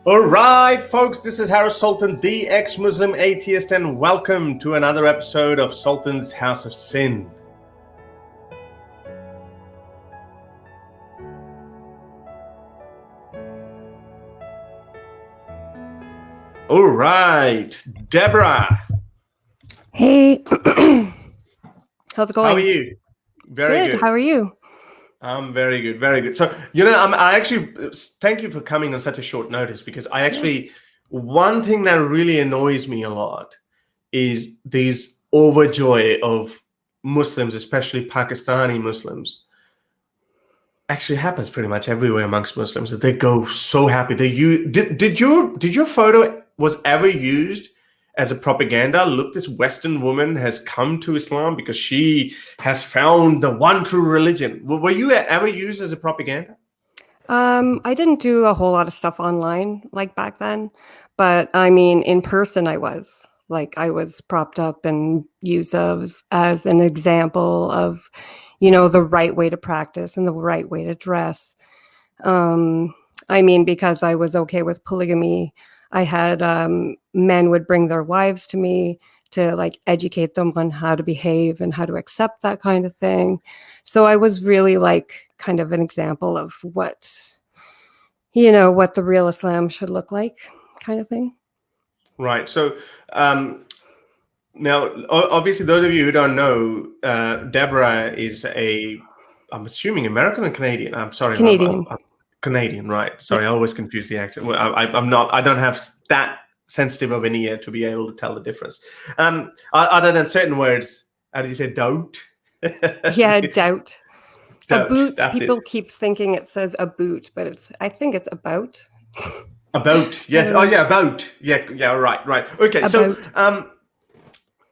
All right, folks, this is Harris Sultan, the ex-Muslim atheist, and welcome to another episode of Sultan's House of Sin. All right, Deborah. Hey, how's it going? How are you? Very good. How are you? I'm very good, very good. So, I actually thank you for coming on such a short notice, because one thing that really annoys me a lot is these overjoy of Muslims, especially Pakistani Muslims. Actually happens pretty much everywhere amongst Muslims. That they go so happy. Did your photo was ever used as a propaganda? Look, this Western woman has come to Islam because she has found the one true religion. Were you ever used as a propaganda? I didn't do a whole lot of stuff online like back then, but I mean, in person, I was propped up and used as an example of, the right way to practice and the right way to dress. I mean, because I was okay with polygamy, I had men would bring their wives to me to educate them on how to behave and how to accept that kind of thing. So I was really kind of an example of what the real Islam should look like, kind of thing. Right. So now, obviously, those of you who don't know, Deborah is I'm assuming American or Canadian. I'm sorry. Canadian. I'm Canadian, right? Sorry, I always confuse the accent. Well, I'm not. I don't have that sensitive of an ear to be able to tell the difference. Other than certain words, how did you say doubt? Yeah, doubt. A boot. People keep thinking it says a boot, but I think it's about. About, yes. Oh, yeah, about. Yeah. Right. Okay. About. So,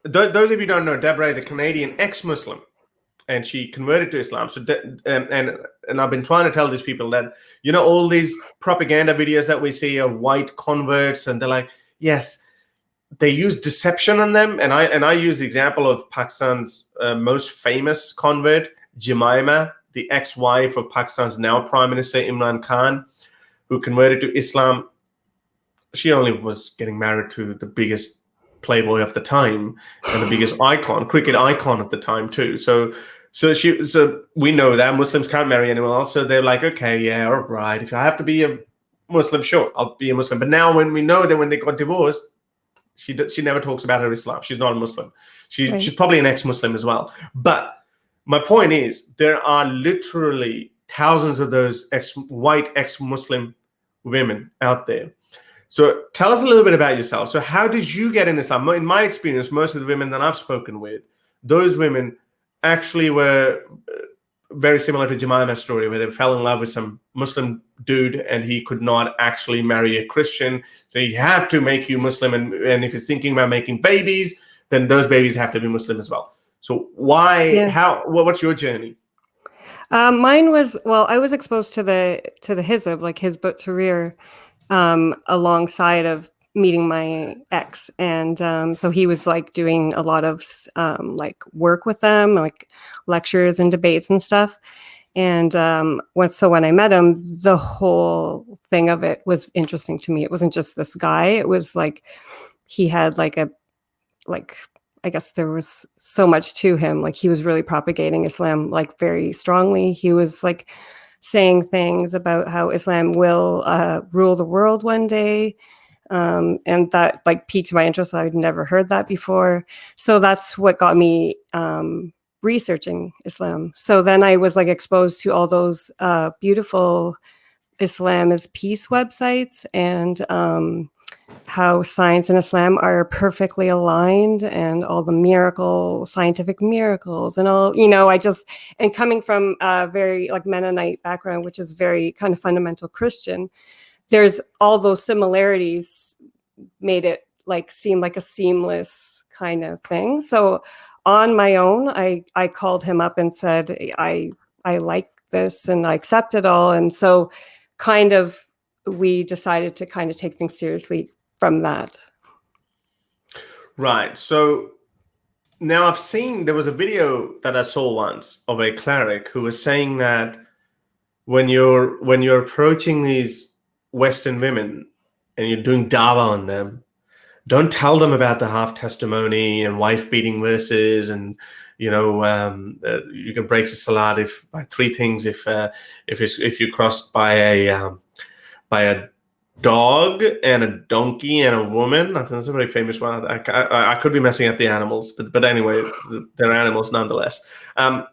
those of you who don't know, Deborah is a Canadian ex-Muslim, and she converted to Islam. So, and I've been trying to tell these people that, all these propaganda videos that we see of white converts, and they're like, yes, they use deception on them. And I use the example of Pakistan's most famous convert, Jemima, the ex-wife of Pakistan's now Prime Minister Imran Khan, who converted to Islam. She only was getting married to the biggest playboy of the time and the biggest cricket icon of the time too. So we know that Muslims can't marry anyone else. So they're like, okay, yeah, all right. If I have to be a Muslim, sure, I'll be a Muslim. But now when we know that when they got divorced, she never talks about her Islam. She's not a Muslim. She's probably an ex-Muslim as well. But my point is, there are literally thousands of those white ex-Muslim women out there. So tell us a little bit about yourself. So how did you get in Islam? In my experience, most of the women that I've spoken with, those women actually were very similar to Jemima's story, where they fell in love with some Muslim dude and he could not actually marry a Christian. So he had to make you Muslim. And if he's thinking about making babies, then those babies have to be Muslim as well. So what's your journey? Mine was, I was exposed to the Hizb, like Hizb ut-Tahrir, alongside of meeting my ex, and so he was doing a lot of work with them, like lectures and debates and stuff. And when I met him, the whole thing of it was interesting to me. It wasn't just this guy. It was he had I guess there was so much to him. He was really propagating Islam very strongly. He was saying things about how Islam will rule the world one day. And that piqued my interest. I'd never heard that before. So that's what got me researching Islam. So then I was exposed to all those beautiful Islam is peace websites, and how science and Islam are perfectly aligned, and all the scientific miracles and all, and coming from a very Mennonite background, which is very kind of fundamental Christian, there's all those similarities made it seem like a seamless kind of thing. So on my own, I called him up and said, I like this and I accept it all. And so we decided to kind of take things seriously from that. Right. So now there was a video that I saw once of a cleric who was saying that when you're approaching these Western women, and you're doing dava on them, don't tell them about the half testimony and wife beating verses and you can break the salat if by three things if you're crossed by a dog and a donkey and a woman. I think that's a very famous one. I could be messing up the animals, but anyway, they're animals nonetheless. And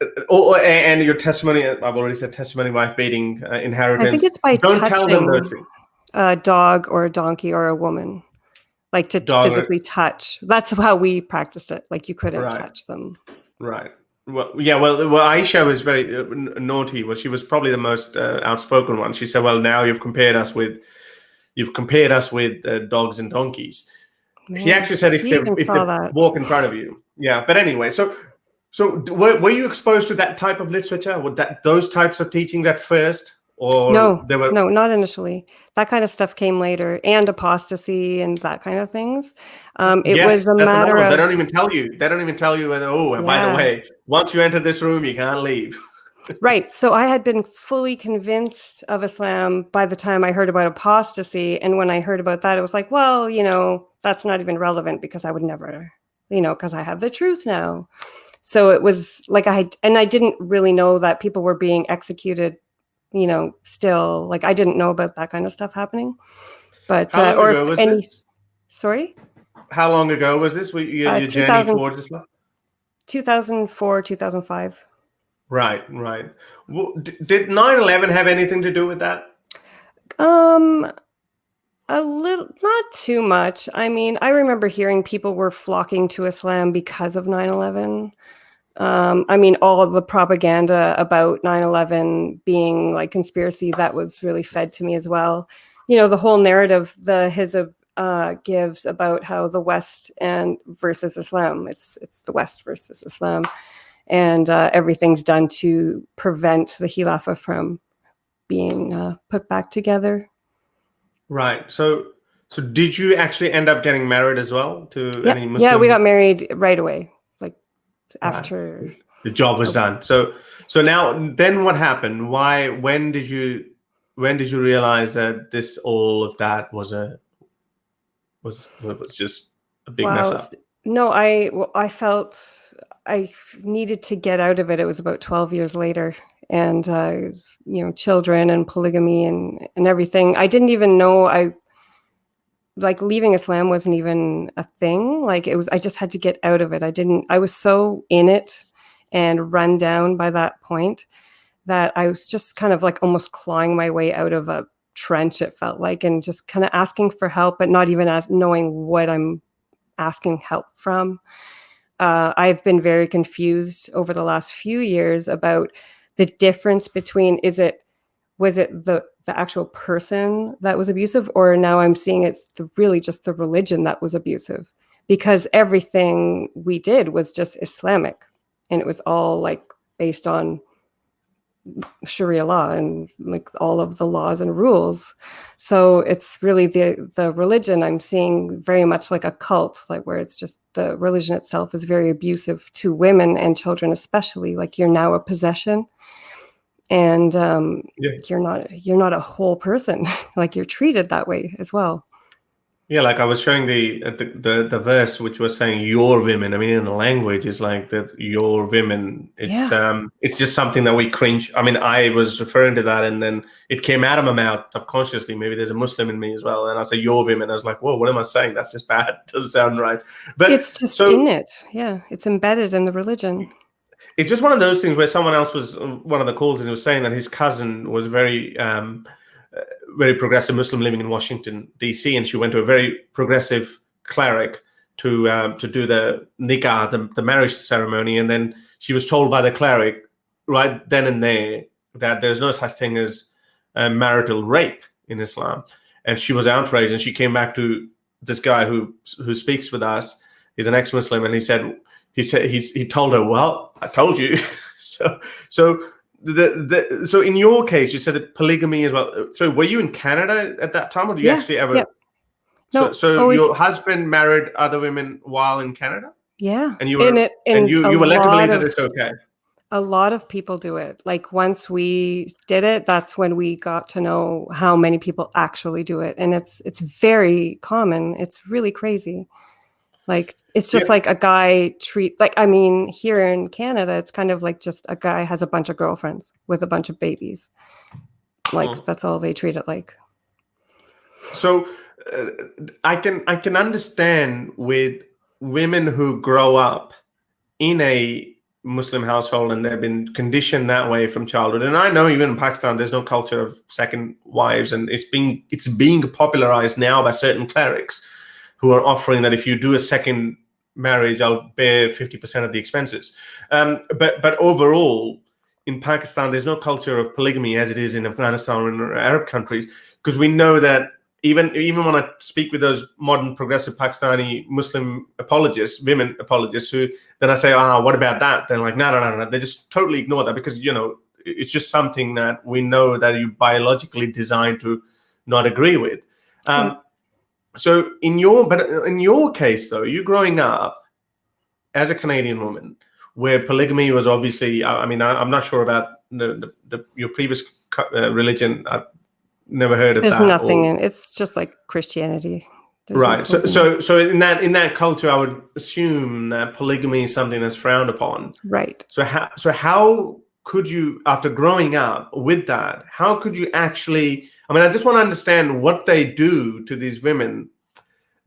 your testimony, I've already said testimony, wife beating, inheritance. I think it's by don't tell them those things. A dog or a donkey or a woman, like to physically touch. That's how we practiced it. Like you couldn't touch them. Right. Well, yeah. Well, Aisha was very naughty. Well, she was probably the most outspoken one. She said, "Well, now you've compared us with dogs and donkeys." Man, he actually said, "If they walk in front of you." Yeah. But anyway, so were you exposed to that type of literature? Those types of teachings at first? Or no, not initially. That kind of stuff came later, and apostasy and that kind of things. It was a matter of they don't even tell you. They don't even tell you. By the way, once you enter this room, you can't leave. Right. So I had been fully convinced of Islam by the time I heard about apostasy, and when I heard about that, it was like, well, that's not even relevant because I would never, because I have the truth now. So it was like I didn't really know that people were being executed. Still, like I didn't know about that kind of stuff happening. But how long ago was this? Sorry? How long ago was this? Your journey towards Islam? 2004, 2005. Right. Did 9/11 have anything to do with that? A little, not too much. I mean, I remember hearing people were flocking to Islam because of 9/11. I mean, all of the propaganda about 9/11 being like conspiracy, that was really fed to me as well. The whole narrative the Hizb gives about how the West versus Islam, it's the West versus Islam, and everything's done to prevent the Khilafah from being put back together. Right. So did you actually end up getting married as well to any Muslim? Yeah, we got married right away. After the job was done. So now then what happened? When did you realize that all of that was just a big mess up? No, I felt I needed to get out of it. It was about 12 years later, and children and polygamy and everything. I didn't even know leaving Islam wasn't even a thing. Like I just had to get out of it. I was so in it and run down by that point that I was just kind of like almost clawing my way out of a trench, it felt like, and just kind of asking for help, but not even knowing what I'm asking help from. I've been very confused over the last few years about the difference between, was it the actual person that was abusive, or now I'm seeing it's really just the religion that was abusive, because everything we did was just Islamic, and it was all like based on Sharia law and like all of the laws and rules. So it's really the religion I'm seeing very much like a cult, like where it's just the religion itself is very abusive to women and children, especially. Like you're now a possession. And you're not a whole person. Like you're treated that way as well. Yeah, like I was showing the verse which was saying your women. I mean, in the language is like that your women. It's just something that we cringe. I mean, I was referring to that, and then it came out of my mouth subconsciously. Maybe there's a Muslim in me as well, and I say your women. I was like, whoa, what am I saying? That's just bad. It doesn't sound right. But it's just in it. Yeah, it's embedded in the religion. It's just one of those things where someone else was one of the calls, and he was saying that his cousin was very progressive Muslim living in Washington, D.C., and she went to a very progressive cleric to do the nikah, the marriage ceremony, and then she was told by the cleric right then and there that there's no such thing as marital rape in Islam, and she was outraged, and she came back to this guy who speaks with us. He's an ex-Muslim, and he told her, well, I told you. So in your case, you said that polygamy as well. So were you in Canada at that time, or did you actually ever? Yeah. No, so your husband married other women while in Canada? Yeah. And you were led to believe that it's okay. A lot of people do it. Like once we did it, that's when we got to know how many people actually do it. And it's very common. It's really crazy. Like it's just like a guy here in Canada, it's kind of like just a guy has a bunch of girlfriends with a bunch of babies. Like that's all they treat it like. So I can understand with women who grow up in a Muslim household and they've been conditioned that way from childhood. And I know even in Pakistan, there's no culture of second wives, and it's being popularized now by certain clerics who are offering that if you do a second marriage, I'll bear 50% of the expenses. But overall, in Pakistan, there's no culture of polygamy as it is in Afghanistan or in Arab countries, because we know that even when I speak with those modern progressive Pakistani Muslim apologists, women apologists, who then I say, what about that? They're like, no. They just totally ignore that because, it's just something that we know that you're biologically designed to not agree with. So in your case, though, you growing up as a Canadian woman, where polygamy was obviously, I'm not sure about your previous religion. I've never heard of that. There's nothing in it's just like Christianity. There's right. So in that culture, I would assume that polygamy is something that's frowned upon. Right. So how could you, after growing up with that, how could you actually? I just want to understand what they do to these women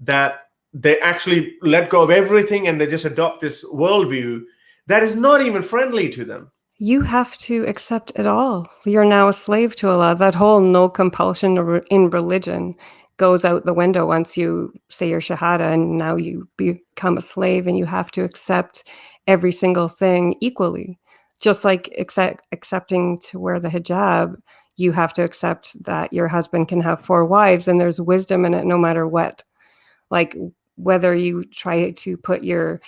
that they actually let go of everything and they just adopt this worldview that is not even friendly to them. You have to accept it all. You're now a slave to Allah. That whole no compulsion in religion goes out the window once you say your Shahada, and now you become a slave and you have to accept every single thing equally. Just like accepting to wear the hijab, you have to accept that your husband can have 4 wives and there's wisdom in it no matter what. Like whether you try to put your,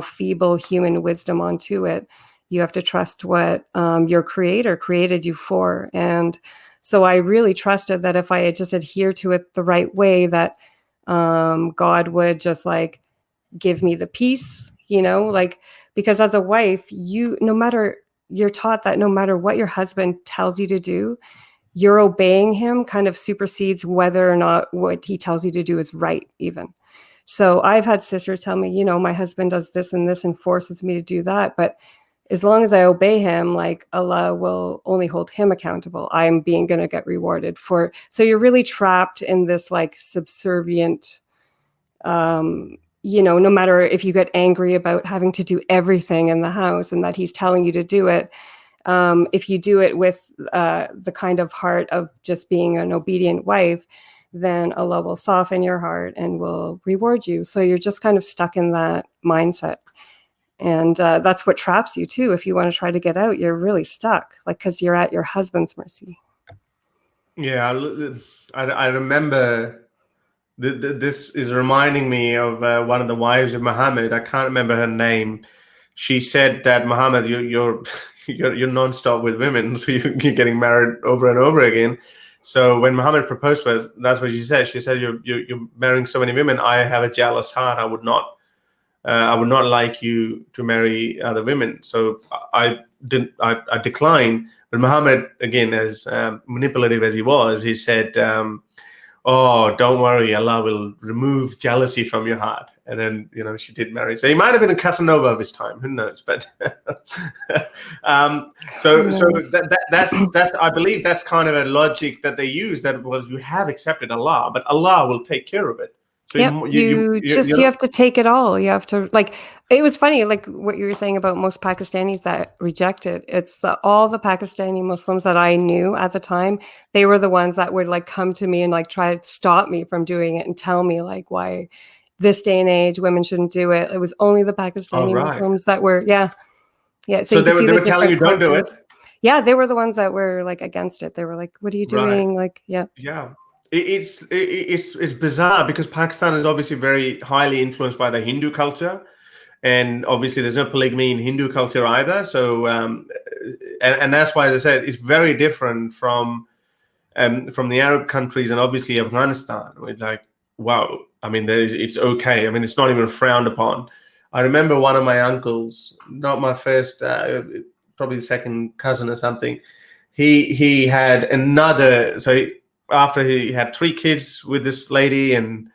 feeble human wisdom onto it, you have to trust what your creator created you for. And so I really trusted that if I had just adhered to it the right way, that God would just like give me the peace, because as a wife, you're taught that no matter what your husband tells you to do, you're obeying him kind of supersedes whether or not what he tells you to do is right even. So I've had sisters tell me, my husband does this and this and forces me to do that. But as long as I obey him, like Allah will only hold him accountable. I'm going to get rewarded for. So you're really trapped in this like subservient, no matter if you get angry about having to do everything in the house and that he's telling you to do it. If you do it with the kind of heart of just being an obedient wife, then Allah will soften your heart and will reward you. So you're just kind of stuck in that mindset. And that's what traps you too. If you want to try to get out, you're really stuck, like, because you're at your husband's mercy. Yeah, I remember this is reminding me of one of the wives of Muhammad. I can't remember her name. She said that, Muhammad, you're nonstop with women, so you're getting married over and over again. So when Muhammad proposed to her, that's what she said. She said, "You're marrying so many women. I have a jealous heart. I would not like you to marry other women." So I declined. But Muhammad, again, as manipulative as he was, he said, "Oh, don't worry, Allah will remove jealousy from your heart." And then, she did marry. So he might have been a Casanova of his time. Who knows? But so that's I believe that's kind of a logic that they use. That, well, you have accepted Allah, but Allah will take care of it. So you have to take it all. You have to, like, it was funny, like what you were saying about most Pakistanis that reject it. It's all the Pakistani Muslims that I knew at the time, they were the ones that would like come to me and like try to stop me from doing it and tell me like why this day and age women shouldn't do it. It was only the Pakistani Muslims that were, yeah. So they were telling you don't do it. Yeah, they were the ones that were like against it. They were like, "What are you doing?" Like, yeah. It's bizarre because Pakistan is obviously very highly influenced by the Hindu culture, and obviously there's no polygamy in Hindu culture either. So and that's why, as I said, it's very different from the Arab countries and obviously Afghanistan. It's like, wow, it's okay. It's not even frowned upon. I remember one of my uncles, not my first probably second cousin or something. He had another. After he had 3 kids with this lady, and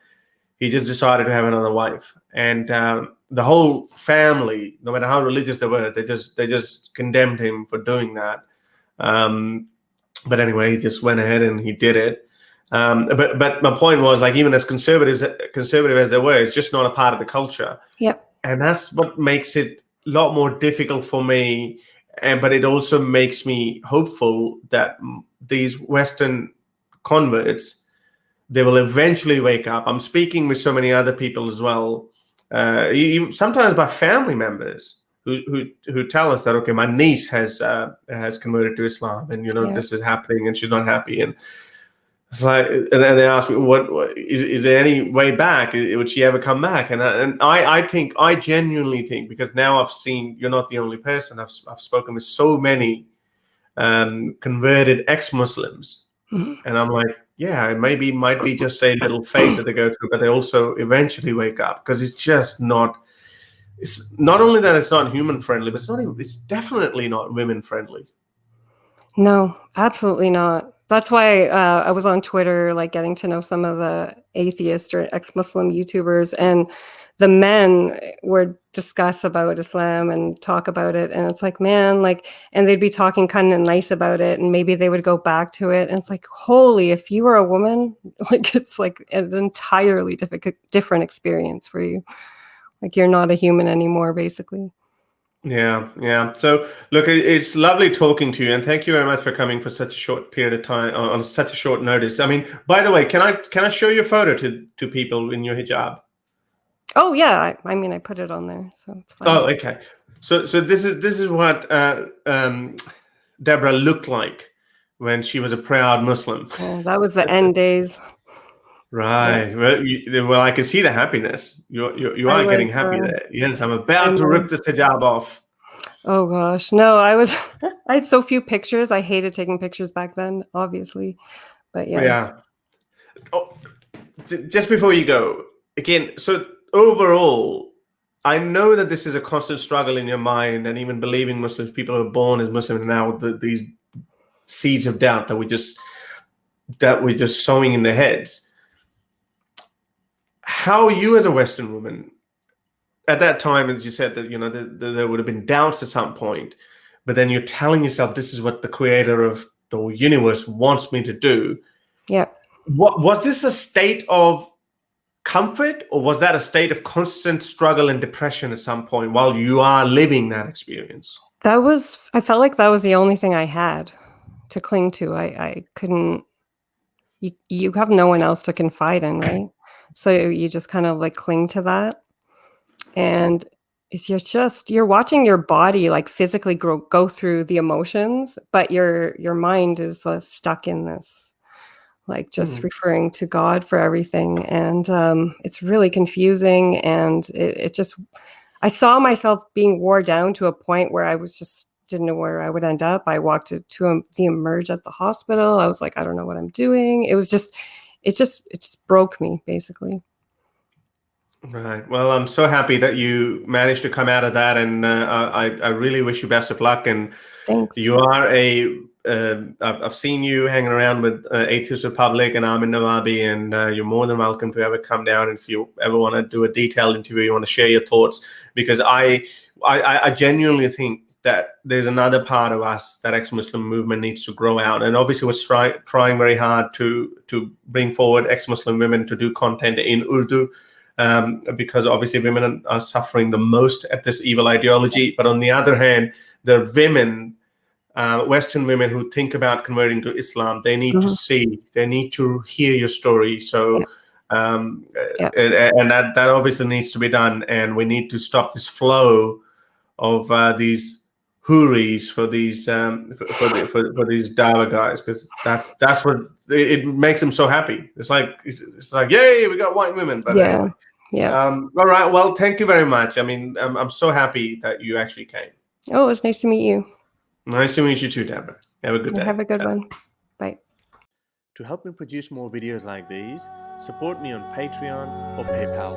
he just decided to have another wife. And the whole family, no matter how religious they were, they just condemned him for doing that. But anyway, he just went ahead and he did it. But my point was, like, even as conservative as they were, it's just not a part of the culture. Yep. And that's what makes it a lot more difficult for me. But it also makes me hopeful that these Western converts, they will eventually wake up. I'm speaking with so many other people as well, sometimes by family members who tell us that, okay, my niece has converted to Islam, and this is happening, and she's not happy, and it's like, and then they ask me, what is there any way back? Would she ever come back? And I genuinely think, because now I've seen, you're not the only person. I've spoken with so many converted ex-Muslims, and I'm like, yeah, it might be just a little phase that they go through, but they also eventually wake up, because it's just not. It's not only that it's not human friendly, but it's definitely not women friendly. No, absolutely not. That's why I was on Twitter, like, getting to know some of the atheist or ex-Muslim YouTubers, and the men would discuss about Islam and talk about it. And it's like, man, like, and they'd be talking kind of nice about it, and maybe they would go back to it. And it's like, holy, if you were a woman, like, it's like an entirely different experience for you. Like, you're not a human anymore, basically. Yeah. So look, it's lovely talking to you, and thank you very much for coming for such a short period of time on such a short notice. I mean, by the way, can I show your photo to people in your hijab? Oh yeah, I mean, I put it on there, so it's fine. Oh, okay. So this is what Deborah looked like when she was a proud Muslim. Yeah, that was the end days. Right. Yeah. Well, I can see the happiness. You are getting happy there. Yes, I'm about to rip this hijab off. Oh gosh, no, I had so few pictures. I hated taking pictures back then, obviously, but yeah. Yeah. Oh, just before you go, again, so overall, I know that this is a constant struggle in your mind, and even believing Muslims, people who are born as Muslims now, these seeds of doubt that we're just sowing in their heads. How you, as a Western woman, at that time, as you said, that there would have been doubts at some point, but then you're telling yourself, this is what the creator of the universe wants me to do. Yeah. What was this, a state of comfort, or was that a state of constant struggle and depression at some point while you are living that experience? I felt like that was the only thing I had to cling to. I couldn't. You have no one else to confide in, right? So you just kind of like cling to that, and you're watching your body like physically go through the emotions, but your mind is stuck in this, like, just referring to God for everything, and it's really confusing. And I saw myself being wore down to a point where I was just didn't know where I would end up. I walked to the emerge at the hospital. I was like, I don't know what I'm doing. It just broke me, basically. Right. Well, I'm so happy that you managed to come out of that, and I really wish you best of luck. And thanks. You are I've seen you hanging around with Atheist Republic and Armin Nawabi, and you're more than welcome to ever come down. If you ever want to do a detailed interview, you want to share your thoughts, because I genuinely think that there's another part of us that ex-Muslim movement needs to grow out. And obviously we're trying very hard to bring forward ex-Muslim women to do content in Urdu, because obviously women are suffering the most at this evil ideology. But on the other hand, there are women, Western women, who think about converting to Islam. They need to see, they need to hear your story. So, and that obviously needs to be done. And we need to stop this flow of these houris for these for these Dawa guys, because that's what it makes them so happy. It's like yay, we got white women. But anyway. All right. Well, thank you very much. I mean, I'm so happy that you actually came. Oh, it was nice to meet you. Nice to meet you too, Deborah. Have a good day. Have a good one. Bye. To help me produce more videos like these, support me on Patreon or PayPal.